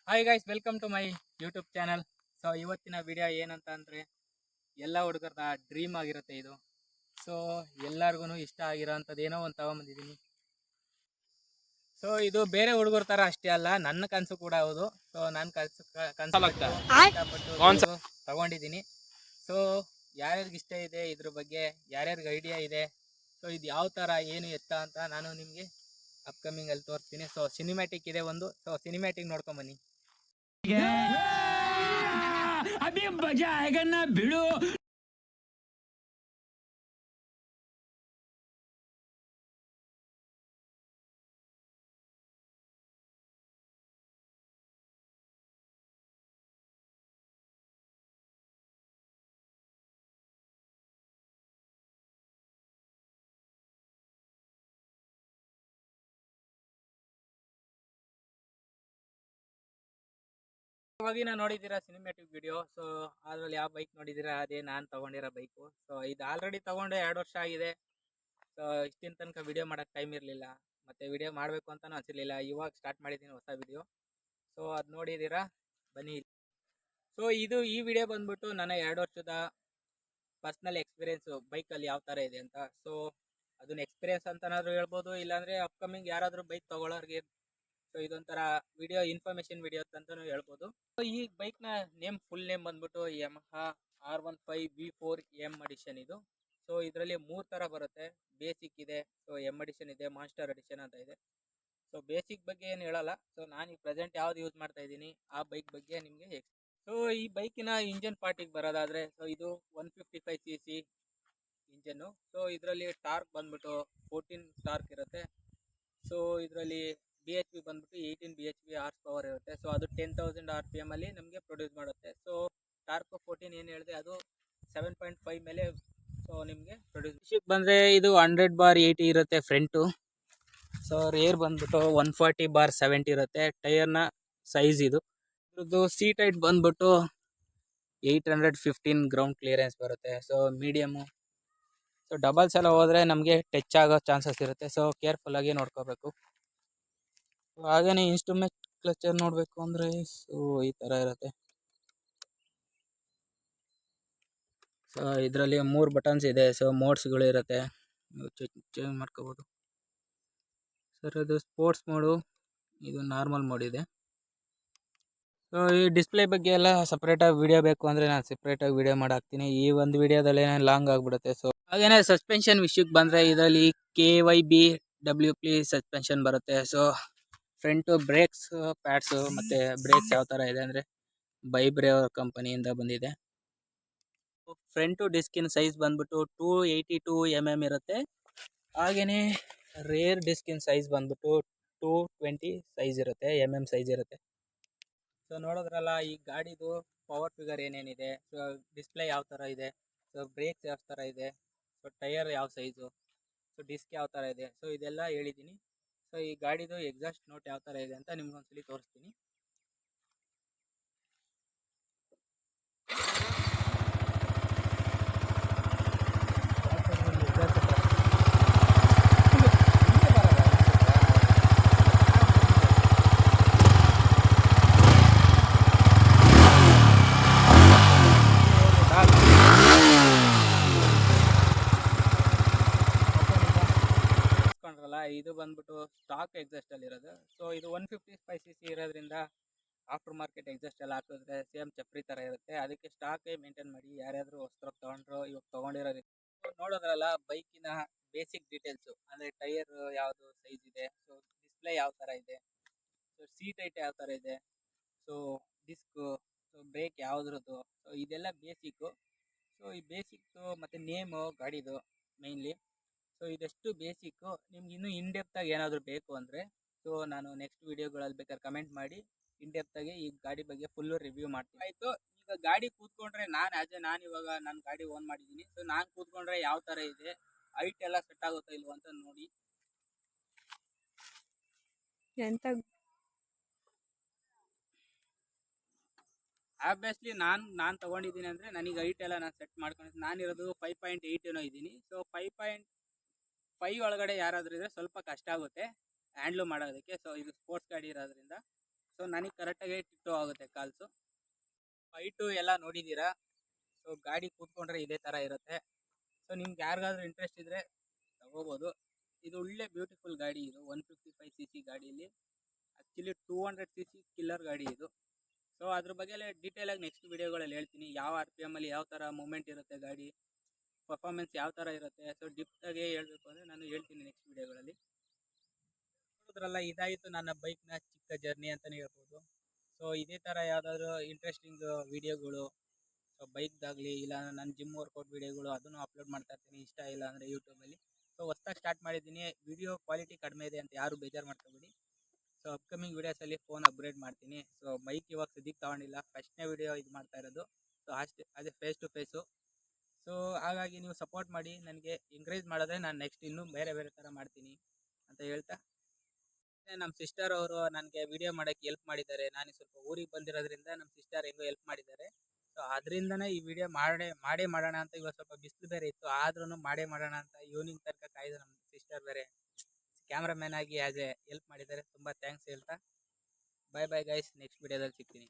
Hi guys, welcome to my YouTube channel. So ಇವತ್ತಿನ video ಏನಂತ ಅಂದರೆ, ಎಲ್ಲ ಹುಡುಗರ ಡ್ರೀಮ್ ಆಗಿರುತ್ತೆ ಇದು. ಸೊ ಎಲ್ಲರಿಗೂ ಇಷ್ಟ ಆಗಿರೋಂಥದ್ದು ಏನೋ ಒಂದು ತಗೊಂಬಂದಿದ್ದೀನಿ. ಸೊ ಇದು ಬೇರೆ ಹುಡುಗರ ಥರ ಅಷ್ಟೇ ಅಲ್ಲ, ನನ್ನ ಕನಸು ಕೂಡ ಹೌದು. ಸೊ ನಾನು ಕಷ್ಟಪಟ್ಟು ತಗೊಂಡಿದ್ದೀನಿ. ಸೊ ಯಾರ್ಯಾರಿಗೆ ಇಷ್ಟ ಇದೆ ಇದ್ರ ಬಗ್ಗೆ, ಯಾರ್ಯಾರಿಗೆ ಐಡಿಯಾ ಇದೆ, ಸೊ ಇದು ಯಾವ ಥರ ಏನು ಎತ್ತ ಅಂತ ನಾನು ನಿಮಗೆ ಅಪ್ಕಮಿಂಗಲ್ಲಿ ತೋರಿಸ್ತೀನಿ. ಸೊ ಸಿನಿಮ್ಯಾಟಿಕ್ ಇದೆ ಒಂದು. ಸೊ ಸಿನಿಮ್ಯಾಟಿಕ್ ನೋಡ್ಕೊಂಬನ್ನಿ. अभी मजा आएगा ना भिड़ो. ಇವಾಗಿನ ನೋಡಿದ್ದೀರಾ ಸಿನಿಮ್ಯಾಟಿಕ್ ವಿಡಿಯೋ. ಸೊ ಅದ್ರಲ್ಲಿ ಯಾವ ಬೈಕ್ ನೋಡಿದ್ದೀರಾ, ಅದೇ ನಾನು ತಗೊಂಡಿರೋ ಬೈಕು. ಸೊ ಇದು ಆಲ್ರೆಡಿ ತಗೊಂಡು 2 ವರ್ಷ ಆಗಿದೆ. ಸೊ ಇಷ್ಟಿನ ತನಕ ವಿಡಿಯೋ ಮಾಡೋಕ್ಕೆ ಟೈಮ್ ಇರಲಿಲ್ಲ, ಮತ್ತು ವಿಡಿಯೋ ಮಾಡಬೇಕು ಅಂತಲೂ ಅನಿಸಿರ್ಲಿಲ್ಲ. ಇವಾಗ ಸ್ಟಾರ್ಟ್ ಮಾಡಿದ್ದೀನಿ ಹೊಸ ವಿಡಿಯೋ. ಸೊ ಅದು ನೋಡಿದ್ದೀರಾ, ಬನ್ನಿ. ಸೊ ಈ ವಿಡಿಯೋ ಬಂದ್ಬಿಟ್ಟು ನನ್ನ 2 ವರ್ಷದ ಪರ್ಸ್ನಲ್ ಎಕ್ಸ್ಪೀರಿಯೆನ್ಸು ಬೈಕಲ್ಲಿ ಯಾವ ಥರ ಇದೆ ಅಂತ. ಸೊ ಅದನ್ನ ಎಕ್ಸ್ಪೀರಿಯೆನ್ಸ್ ಅಂತನಾದರೂ ಹೇಳ್ಬೋದು, ಇಲ್ಲಾಂದರೆ ಅಪ್ಕಮಿಂಗ್ ಯಾರಾದರೂ ಬೈಕ್ ತೊಗೊಳೋರಿಗೆ ಸೊ ಇದೊಂಥರ ವಿಡಿಯೋ, ಇನ್ಫಾರ್ಮೇಷನ್ ವಿಡಿಯೋ ಅಂತಲೂ ಹೇಳ್ಬೋದು. ಸೊ ಈ ಬೈಕ್ನ ಫುಲ್ ನೇಮ್ ಬಂದ್ಬಿಟ್ಟು ಯಮಹಾ R15V4 M ಎಡಿಷನ್ ಇದು. ಸೊ ಇದರಲ್ಲಿ 3 ಥರ ಬರುತ್ತೆ. ಬೇಸಿಕ್ ಇದೆ, ಸೊ M ಎಡಿಷನ್ ಇದೆ, ಮಾಸ್ಟರ್ ಎಡಿಷನ್ ಅಂತ ಇದೆ. ಸೊ ಬೇಸಿಕ್ ಬಗ್ಗೆ ಏನು ಹೇಳಲ್ಲ. ಸೊ ನಾನು ಈ ಪ್ರೆಸೆಂಟ್ ಯಾವ್ದು ಯೂಸ್ ಮಾಡ್ತಾ ಇದ್ದೀನಿ ಆ ಬೈಕ್ ಬಗ್ಗೆ ನಿಮಗೆ. ಸೊ ಈ ಬೈಕಿನ ಇಂಜನ್ ಪಾರ್ಟಿಗೆ ಬರೋದಾದರೆ, ಸೊ ಇದು 155cc ಇಂಜನ್ನು. ಸೊ ಇದರಲ್ಲಿ ಟಾರ್ಕ್ ಬಂದ್ಬಿಟ್ಟು 14 ಟಾರ್ಕ್ ಇರುತ್ತೆ. ಸೊ ಇದರಲ್ಲಿ BHP ಬಂದ್ಬಿಟ್ಟು 18 BHP ಹಾರ್ಸ್ ಪವರ್ ಇರುತ್ತೆ. ಸೊ ಅದು 10,000 RPM ಅಲ್ಲಿ ನಮಗೆ ಪ್ರೊಡ್ಯೂಸ್ ಮಾಡುತ್ತೆ. ಸೊ ಟಾರ್ಕ್ 14 ಏನು ಹೇಳಿದೆ, ಅದು 7.5 ಮೇಲೆ ಸೊ ನಿಮಗೆ ಪ್ರೊಡ್ಯೂಸ್. ವಿಷಯಕ್ಕೆ ಬಂದರೆ ಇದು 100/80 ಇರುತ್ತೆ ಫ್ರಂಟು. ಸೊ ರೇರ್ ಬಂದ್ಬಿಟ್ಟು 140/70 ಇರುತ್ತೆ. ಟೈರ್ನ ಸೈಜ್ ಇದು. ಇದ್ರದ್ದು ಸೀಟ್ ಹೈಟ್ ಬಂದ್ಬಿಟ್ಟು 815 ಗ್ರೌಂಡ್ ಕ್ಲಿಯರೆನ್ಸ್ ಬರುತ್ತೆ. So medium. ಸೊ ಡಬಲ್ಸ್ ಎಲ್ಲ ಹೋದರೆ ನಮಗೆ ಟಚ್ ಆಗೋ ಚಾನ್ಸಸ್ ಇರುತ್ತೆ. ಸೊ ಕೇರ್ಫುಲ್ಲಾಗಿ ನೋಡ್ಕೋಬೇಕು. ಹಾಗೇನೆ ಇನ್ಸ್ಟ್ರೂಮೆಂಟ್ ಕ್ಲಚರ್ ನೋಡಬೇಕು ಅಂದರೆ ಸೊ ಈ ಥರ ಇರುತ್ತೆ. ಸೊ ಇದರಲ್ಲಿ 3 ಬಟನ್ಸ್ ಇದೆ. ಸೊ ಮೋಡ್ಸ್ಗಳು ಇರುತ್ತೆ, ಚೇಂಜ್ ಮಾಡ್ಕೋಬೋದು. ಸರ್ ಅದು ಸ್ಪೋರ್ಟ್ಸ್ ಮೋಡು, ಇದು ನಾರ್ಮಲ್ ಮೋಡ್ ಇದೆ. ಸೊ ಈ ಡಿಸ್ಪ್ಲೇ ಬಗ್ಗೆ ಎಲ್ಲ ಸಪ್ರೇಟಾಗಿ ವಿಡಿಯೋ ಬೇಕು ಅಂದರೆ ನಾನು ಸಪ್ರೇಟಾಗಿ ವಿಡಿಯೋ ಮಾಡಾಕ್ತೀನಿ. ಈ ಒಂದು ವಿಡಿಯೋದಲ್ಲಿ ಲಾಂಗ್ ಆಗಿಬಿಡುತ್ತೆ. ಸೊ ಹಾಗೇನೆ ಸಸ್ಪೆನ್ಷನ್ ವಿಷಯಕ್ಕೆ ಬಂದರೆ ಇದರಲ್ಲಿ KYB-WP ಸಸ್ಪೆನ್ಷನ್ ಬರುತ್ತೆ. ಸೊ ಫ್ರಂಟು ಬ್ರೇಕ್ಸ್ ಪ್ಯಾಡ್ಸು ಮತ್ತು ಬ್ರೇಕ್ಸ್ ಯಾವ ಥರ ಇದೆ ಅಂದರೆ ಬೈಬ್ರೇವರ್ ಕಂಪನಿಯಿಂದ ಬಂದಿದೆ. ಫ್ರಂಟು ಡಿಸ್ಕಿನ ಸೈಜ್ ಬಂದ್ಬಿಟ್ಟು 282 mm ಇರುತ್ತೆ. ಹಾಗೆಯೇ ರೇರ್ ಡಿಸ್ಕಿನ ಸೈಜ್ ಬಂದ್ಬಿಟ್ಟು 220 ಸೈಜ್ ಇರುತ್ತೆ, ಸೈಜ್ ಇರುತ್ತೆ. ಸೊ ನೋಡೋದ್ರಲ್ಲ ಈ ಗಾಡಿದು ಪವರ್ ಫಿಗರ್ ಏನೇನಿದೆ, ಸೊ ಡಿಸ್ಪ್ಲೇ ಯಾವ ಥರ ಇದೆ, ಸೊ ಬ್ರೇಕ್ಸ್ ಯಾವ ಥರ ಇದೆ, ಸೊ ಟೈರ್ ಯಾವ ಸೈಜು, ಸೊ ಡಿಸ್ಕ್ ಯಾವ ಥರ ಇದೆ, ಸೊ ಇದೆಲ್ಲ ಹೇಳಿದ್ದೀನಿ. ಸೊ ಈ ಗಾಡಿದು ಎಕ್ಸಾಸ್ಟ್ ನೋಟ್ ಯಾವ ಥರ ಇದೆ ಅಂತ ನಿಮ್ಗೊಂದ್ಸಲಿ ತೋರಿಸ್ತೀನಿ. ಇದು ಬಂದ್ಬಿಟ್ಟು ಸ್ಟಾಕ್ ಎಕ್ಸಾಸ್ಟ್ ಅಲ್ಲಿ ಇರೋದು. ಸೊ ಇದು 155cc ಇರೋದ್ರಿಂದ ಆಫ್ಟರ್ ಮಾರ್ಕೆಟ್ ಎಕ್ಸಾಸ್ಟ್ ಎಲ್ಲ ಹಾಕಿದ್ರೆ ಸೇಮ್ ಚಪ್ರಿ ಥರ ಇರುತ್ತೆ. ಅದಕ್ಕೆ ಸ್ಟಾಕೇ ಮೇಂಟೈನ್ ಮಾಡಿ. ಯಾರ್ಯಾದ್ರು ಹೊಸದಾಗಿ ತೊಗೊಂಡ್ರು, ಇವಾಗ ತೊಗೊಂಡಿರೋರು ನೋಡೋದ್ರಲ್ಲ ಬೈಕಿನ ಬೇಸಿಕ್ ಡೀಟೇಲ್ಸು, ಅಂದರೆ ಟೈರ್ ಯಾವುದು ಸೈಜ್ ಇದೆ, ಸೊ ಡಿಸ್ಪ್ಲೇ ಯಾವ ಥರ ಇದೆ, ಸೊ ಸೀಟ್ ಹೈಟ್ ಯಾವ ಥರ ಇದೆ, ಸೊ ಡಿಸ್ಕು, ಸೊ ಬ್ರೇಕ್ ಯಾವುದ್ರದ್ದು, ಸೊ ಇದೆಲ್ಲ ಬೇಸಿಕ್ಕು. ಸೊ ಈ ಬೇಸಿಕ್ಕು ಮತ್ತು ನೇಮು ಗಾಡಿದು ಮೇಯ್ನ್ಲಿ. ಸೊ ಇದಷ್ಟು ಬೇಸಿಕ್ಕು. ನಿಮ್ಗೆ ಇನ್ನೂ ಇನ್ಡೆಪ್ತಾಗಿ ಏನಾದರೂ ಬೇಕು ಅಂದರೆ ಸೊ ನಾನು ನೆಕ್ಸ್ಟ್ ವೀಡಿಯೋಗಳಲ್ಲಿ ಬೇಕಾದ್ರೆ ಕಮೆಂಟ್ ಮಾಡಿ ಇನ್ಡೆಪ್ತಾಗಿ ಈ ಗಾಡಿ ಬಗ್ಗೆ ಫುಲ್ಲು ರಿವ್ಯೂ ಮಾಡ್ತೀನಿ. ಆಯಿತು, ಈಗ ಗಾಡಿ ಕೂತ್ಕೊಂಡ್ರೆ ನಾನು ಇವಾಗ ನನ್ನ ಗಾಡಿ ಓನ್ ಮಾಡಿದ್ದೀನಿ. ಸೊ ನಾನು ಕೂತ್ಕೊಂಡ್ರೆ ಯಾವ ಥರ ಇದೆ, ಹೈಟ್ ಎಲ್ಲ ಸೆಟ್ ಆಗುತ್ತಾ ಇಲ್ವೋ ಅಂತ ನೋಡಿ. ಎಂತ ಆಬ್ವಿಯಸ್ಲಿ ನಾನು ತೊಗೊಂಡಿದ್ದೀನಿ ಅಂದರೆ ನನಗೆ ಹೈಟ್ ಎಲ್ಲ ನಾನು ಸೆಟ್ ಮಾಡ್ಕೊಂಡಿದ್ದೀನಿ. ನಾನಿರೋದು 5.8 ಏನೋ ಇದ್ದೀನಿ. ಸೊ 5.5 ಒಳಗಡೆ ಯಾರಾದರೂ ಇದ್ದರೆ ಸ್ವಲ್ಪ ಕಷ್ಟ ಆಗುತ್ತೆ ಹ್ಯಾಂಡ್ಲು ಮಾಡೋದಕ್ಕೆ. ಸೊ ಇದು ಸ್ಪೋರ್ಟ್ಸ್ ಗಾಡಿ ಇರೋದ್ರಿಂದ ಸೊ ನನಗೆ ಕರೆಕ್ಟಾಗಿ ಟಿಕ್ಟೋ ಆಗುತ್ತೆ ಕಾಲ್ಸು. ಫೈಟು ಎಲ್ಲ ನೋಡಿದ್ದೀರಾ. ಸೊ ಗಾಡಿ ಕೂತ್ಕೊಂಡ್ರೆ ಇದೇ ಥರ ಇರುತ್ತೆ. ಸೊ ನಿಮ್ಗೆ ಯಾರಿಗಾದ್ರೂ ಇಂಟ್ರೆಸ್ಟ್ ಇದ್ದರೆ ತಗೋಬೋದು. ಇದು ಒಳ್ಳೆ ಬ್ಯೂಟಿಫುಲ್ ಗಾಡಿ. ಇದು 155 cc ಗಾಡಿಯಲ್ಲಿ ಆ್ಯಕ್ಚುಲಿ 200 cc ಕಿಲ್ಲರ್ ಗಾಡಿ ಇದು. ಸೊ ಅದ್ರ ಬಗ್ಗೆ ಡೀಟೇಲಾಗಿ ನೆಕ್ಸ್ಟ್ ವೀಡಿಯೋಗಳಲ್ಲಿ ಹೇಳ್ತೀನಿ. ಯಾವ RPM ಅಲ್ಲಿ ಯಾವ ಥರ ಮೂಮೆಂಟ್ ಇರುತ್ತೆ ಗಾಡಿ, ಪರ್ಫಾರ್ಮೆನ್ಸ್ ಯಾವ ಥರ ಇರುತ್ತೆ. ಸೊ ಡಿಪ್ಟಾಗಿ ಹೇಳಬೇಕು ಅಂದರೆ ನಾನು ಹೇಳ್ತೀನಿ ನೆಕ್ಸ್ಟ್ ವೀಡಿಯೋಗಳಲ್ಲಿ. ನೋಡಿದ್ರಲ್ಲ, ಇದಾಯಿತು ನನ್ನ ಬೈಕ್ನ ಚಿಕ್ಕ ಜರ್ನಿ ಅಂತಲೇ ಹೇಳ್ಬೋದು. ಸೊ ಇದೇ ಥರ ಯಾವುದಾದ್ರೂ ಇಂಟ್ರೆಸ್ಟಿಂಗ್ ವೀಡಿಯೋಗಳು, ಸೊ ಬೈಕ್ದಾಗಲಿ ಇಲ್ಲ ನನ್ನ ಜಿಮ್ ವರ್ಕೌಟ್ ವೀಡಿಯೋಗಳು ಅದನ್ನು ಅಪ್ಲೋಡ್ ಮಾಡ್ತಾ ಇರ್ತೀನಿ. ಇಷ್ಟ ಇಲ್ಲ ಅಂದರೆ ಯೂಟ್ಯೂಬಲ್ಲಿ. ಸೊ ಹೊಸ್ದಾಗಿ ಸ್ಟಾರ್ಟ್ ಮಾಡಿದ್ದೀನಿ. ವಿಡಿಯೋ ಕ್ವಾಲಿಟಿ ಕಡಿಮೆ ಇದೆ ಅಂತ ಯಾರು ಬೇಜಾರು ಮಾಡ್ಕೊಬೇಡಿ. ಸೊ ಅಪ್ಕಮಿಂಗ್ ವೀಡಿಯೋಸಲ್ಲಿ ಫೋನ್ ಅಪ್ಗ್ರೇಡ್ ಮಾಡ್ತೀನಿ. ಸೊ ಬೈಕ್ ಇವಾಗ ಸದ್ಯಕ್ಕೆ ತೊಗೊಂಡಿಲ್ಲ, ಫಸ್ಟ್ನೇ ವೀಡಿಯೋ ಇದು ಮಾಡ್ತಾ ಇರೋದು. ಸೊ ಅದೇ ಫೇಸ್ ಟು ಫೇಸು. ಸೊ ಹಾಗಾಗಿ ನೀವು ಸಪೋರ್ಟ್ ಮಾಡಿ, ನನಗೆ ಎಂಕರೇಜ್ ಮಾಡಿದ್ರೆ ನಾನು ನೆಕ್ಸ್ಟ್ ಇನ್ನೂ ಬೇರೆ ಬೇರೆ ಥರ ಮಾಡ್ತೀನಿ ಅಂತ ಹೇಳ್ತಾ, ನಮ್ಮ ಸಿಸ್ಟರ್ ಅವರು ನನಗೆ ವಿಡಿಯೋ ಮಾಡೋಕ್ಕೆ ಹೆಲ್ಪ್ ಮಾಡಿದ್ದಾರೆ. ನಾನು ಸ್ವಲ್ಪ ಊರಿಗೆ ಬಂದಿರೋದ್ರಿಂದ ನಮ್ಮ ಸಿಸ್ಟರ್ ಹೆಂಗೋ ಹೆಲ್ಪ್ ಮಾಡಿದ್ದಾರೆ. ಸೊ ಅದರಿಂದನೇ ಈ ವಿಡಿಯೋ ಮಾಡೇ ಮಾಡೋಣ ಅಂತ. ಇವಾಗ ಸ್ವಲ್ಪ ಬಿಸಿಲು ಬೇರೆ ಇತ್ತು, ಆದ್ರೂ ಮಾಡೇ ಮಾಡೋಣ ಅಂತ ಈವ್ನಿಂಗ್ ತನಕ ಕಾಯ್ದು ನಮ್ಮ ಸಿಸ್ಟರ್ ಬೇರೆ ಕ್ಯಾಮ್ರಾಮ್ಯಾನ್ ಆಗಿ ಹೆಲ್ಪ್ ಮಾಡಿದ್ದಾರೆ. ತುಂಬ ಥ್ಯಾಂಕ್ಸ್ ಹೇಳ್ತಾ ಬಾಯ್ ಬಾಯ್ ಗೈಸ್. ನೆಕ್ಸ್ಟ್ ವಿಡಿಯೋದಲ್ಲಿ ಸಿಗ್ತೀನಿ.